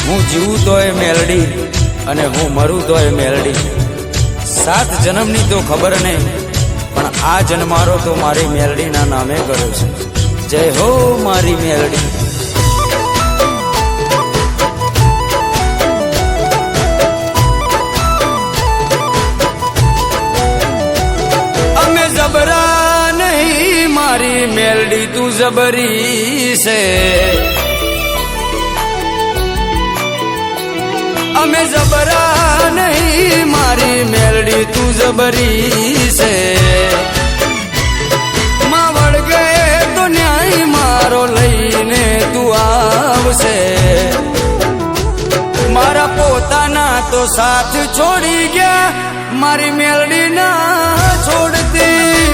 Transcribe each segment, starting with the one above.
હું જીવું તોય મેલડી અને હું મરું તોય મેલડી. 7 જન્મની તો ખબર નહીં, પણ આ જન્મારો તો મારી મેલડીના નામે કર્યો છે. જય હો મારી મેલડી. અમે જબરા નહીં મારી મેલડી, તું જબરી છે. અમે જબરા નહીં મારી મેલડી, તું જબરી છે. માં વળગે તો ન્યાય મારો લઈને તું આવશે. મારા પોતાના તો સાથ છોડી ગયા, મારી મેલડી ના છોડતી.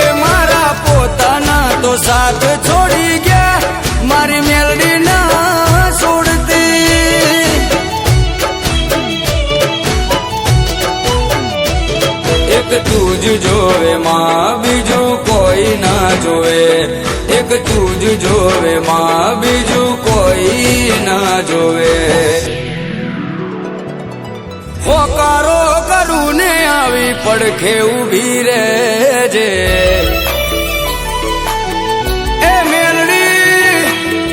એ મારા પોતાના તો સાથ છોડી ગયા, મારી મેલડી ના છોડતી. એક તું જ જોવે માં, બીજું કોઈ ના જોવે. એક તું જ જોવે માં, બીજું કોઈ ના જોવે. હોકારો કરું ને આવી પડખે ઊભી રહેજે.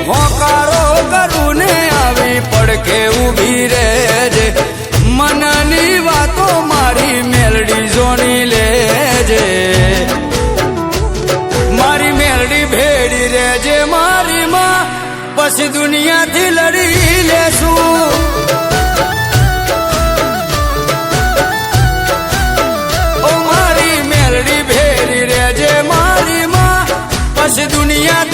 હોકારો કરું ને આવી પડખે ઊભી રહેજે. મનની વાતો મારી મેલડી જોની લેજે. મારી મેલડી ભેડી રહેજે મારી માં, પછી દુનિયાથી લડી લેશું. ઓ મારી મેલડી ભેડી રહેજે મારી માં, પછી દુનિયા